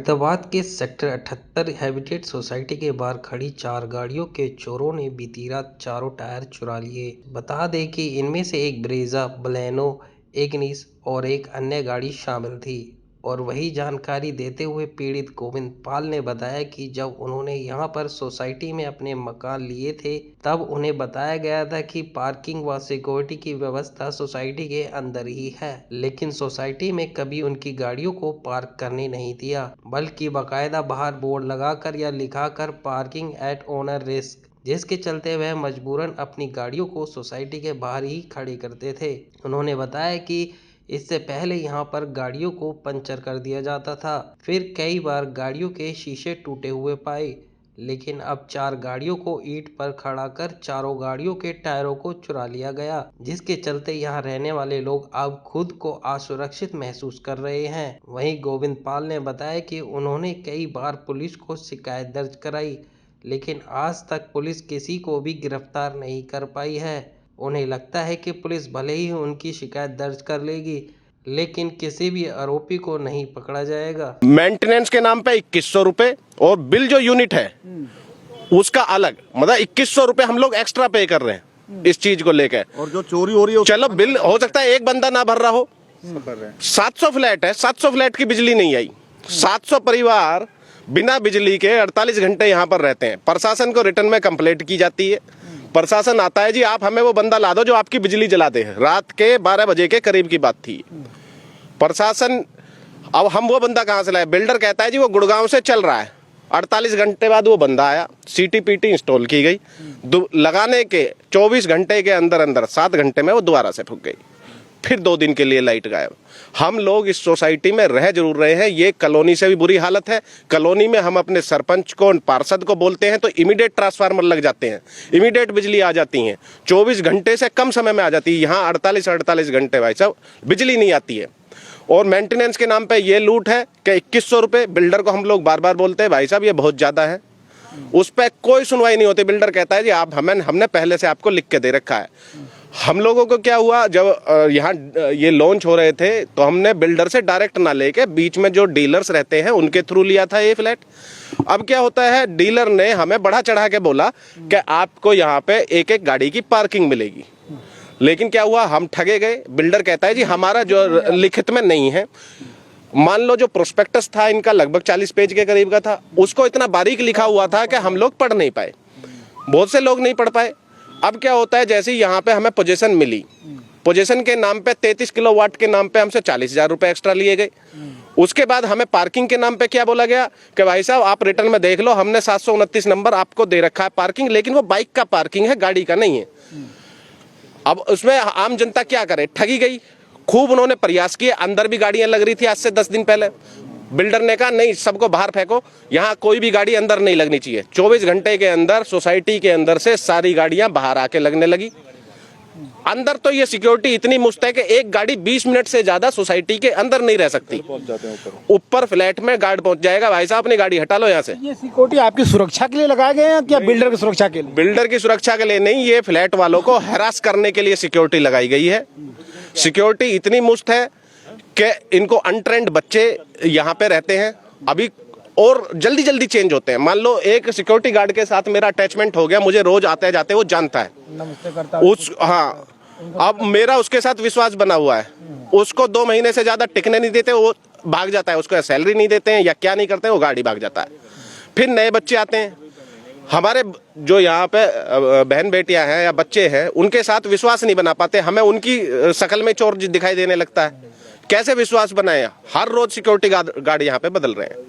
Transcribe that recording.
फरीदाबाद के sector 78 habitat society के बाहर खड़ी 4 गाड़ियों के चोरों ने बीती रात चारों टायर चुरा लिए। बता दें कि इनमें से एक ब्रेजा, बलेनो, इग्निस और एक अन्य गाड़ी शामिल थी। और वही जानकारी देते हुए पीड़ित गोविंद पाल ने बताया कि जब उन्होंने यहां पर सोसाइटी में अपने मकान लिए थे, तब उन्हें बताया गया था कि पार्किंग व सिक्योरिटी की व्यवस्था सोसाइटी के अंदर ही है, लेकिन सोसाइटी में कभी उनकी गाड़ियों को पार्क करने नहीं दिया, बल्कि बाकायदा बाहर बोर्ड लगाकर या लिखाकर पार्किंग एट ओनर रिस्क, जिसके चलते वह मजबूरन अपनी गाड़ियों को सोसाइटी के बाहर ही खड़ी करते थे। उन्होंने बताया कि इससे पहले यहां पर गाड़ियों को पंचर कर दिया जाता था, फिर कई बार गाड़ियों के शीशे टूटे हुए पाए, लेकिन अब 4 गाड़ियों को ईंट पर खड़ा कर चारों गाड़ियों के टायरों को चुरा लिया गया, जिसके चलते यहां रहने वाले लोग अब खुद को असुरक्षित महसूस कर रहे हैं। वहीं गोविंद पाल ने बताया कि उन्होंने कई बार पुलिस को शिकायत दर्ज कराई, लेकिन आज तक पुलिस किसी को भी गिरफ्तार नहीं कर पाई है। उन्हें लगता है कि पुलिस भले ही उनकी शिकायत दर्ज कर लेगी, लेकिन किसी भी आरोपी को नहीं पकड़ा जाएगा। मेंटेनेंस के नाम पे 2100 रुपए और बिल जो यूनिट है उसका अलग, मतलब 2100 रुपए हम लोग एक्स्ट्रा पे कर रहे हैं इस चीज को लेकर। और जो चोरी हो रही है चलो बिल हो सकता है एक बंदा ना भर रहा हो, 700 फ्लैट है, 700 फ्लैट की बिजली नहीं आई, 700 परिवार बिना बिजली के 48 घंटे यहाँ पर रहते हैं। प्रशासन को रिटर्न में कंप्लेंट की जाती है, प्रशासन आता है, जी आप हमें वो बंदा ला दो जो आपकी बिजली जला दे। रात के 12 बजे के करीब की बात थी। प्रशासन, अब हम वो बंदा कहाँ से लाए? बिल्डर कहता है जी वो गुड़गांव से चल रहा है। 48 घंटे बाद वो बंदा आया, सीटीपीटी इंस्टॉल की गई, लगाने के 24 घंटे के अंदर अंदर 7 घंटे में वो दोबारा से फूक गई, फिर 2 दिन के लिए लाइट गायब। हम लोग इस सोसाइटी में रह जरूर रहे हैं, ये कॉलोनी से भी बुरी हालत है। कॉलोनी में हम अपने सरपंच को, पार्षद को बोलते हैं तो इमीडिएट ट्रांसफार्मर लग जाते हैं, इमीडिएट बिजली आ जाती है, 24 घंटे से कम समय में आ जाती है। यहाँ 48 घंटे भाई साहब बिजली नहीं आती है। और मेंटेनेंस के नाम पे ये लूट है कि 2100 रुपए। बिल्डर को हम लोग बार बार बोलते हैं भाई साहब ये बहुत ज्यादा है, उस पर कोई सुनवाई नहीं होती। बिल्डर कहता है जी आप हमने पहले से आपको लिख के दे रखा है। हम लोगों को क्या हुआ, जब यहाँ ये लॉन्च हो रहे थे तो हमने बिल्डर से डायरेक्ट ना लेके बीच में जो डीलर्स रहते हैं उनके थ्रू लिया था ये फ्लैट। अब क्या होता है, डीलर ने हमें बढ़ा चढ़ा के बोला कि आपको यहाँ पे एक एक गाड़ी की पार्किंग मिलेगी, लेकिन क्या हुआ, हम ठगे गए। बिल्डर कहता है जी हमारा जो लिखित में नहीं है। मान लो जो प्रोस्पेक्टस था इनका लगभग 40 पेज के करीब का था, उसको इतना बारीक लिखा हुआ था कि हम लोग पढ़ नहीं पाए, बहुत से लोग नहीं पढ़ पाए। अब क्या होता है, जैसे यहाँ पे हमें पोजीशन मिली, पोजीशन के नाम पे 33 किलोवाट के नाम पे हमसे 40,000 रुपए एक्स्ट्रा लिए गए। उसके बाद हमें पार्किंग के नाम पे क्या बोला गया कि भाई साहब आप रिटर्न में देख लो, हमने 729 नंबर आपको दे रखा है पार्किंग, लेकिन वो बाइक का पार्किंग है, गाड़ी का नहीं है। अब उसमें आम जनता क्या करे, ठगी गई। खूब उन्होंने प्रयास किए, अंदर भी गाड़ियां लग रही थी आज से 10 दिन पहले। बिल्डर ने कहा नहीं, सबको बाहर फेंको, यहाँ कोई भी गाड़ी अंदर नहीं लगनी चाहिए। 24 घंटे के अंदर सोसाइटी के अंदर से सारी गाड़ियां बाहर आके लगने लगी। अंदर तो ये सिक्योरिटी इतनी मुस्त है कि एक गाड़ी 20 मिनट से ज्यादा सोसाइटी के अंदर नहीं रह सकती। ऊपर फ्लैट में गार्ड पहुंच जाएगा, भाई साहब अपनी गाड़ी हटा लो यहाँ से। ये सिक्योरिटी आपकी सुरक्षा के लिए लगाए गए हैं क्या बिल्डर की सुरक्षा के लिए? बिल्डर की सुरक्षा के लिए नहीं, ये फ्लैट वालों को हैरास करने के लिए सिक्योरिटी लगाई गई है। सिक्योरिटी इतनी मुस्त है कि इनको अनट्रेंड बच्चे यहाँ पे रहते हैं अभी, और जल्दी जल्दी चेंज होते हैं। मान लो एक सिक्योरिटी गार्ड के साथ मेरा अटैचमेंट हो गया, मुझे रोज आते जाते वो जानता है, नमस्ते करता उस हाँ, अब मेरा उसके साथ विश्वास बना हुआ है। उसको 2 महीने से ज्यादा टिकने नहीं देते, वो भाग जाता है, उसको सैलरी नहीं देते हैं या क्या नहीं करते हैं, वो गाड़ी भाग जाता है। फिर नए बच्चे आते हैं, हमारे जो यहाँ पे बहन बेटियां हैं या बच्चे हैं, उनके साथ विश्वास नहीं बना पाते, हमें उनकी शक्ल में चोर दिखाई देने लगता है। कैसे विश्वास बनाए? हर रोज सिक्योरिटी गार्ड यहाँ पे बदल रहे हैं।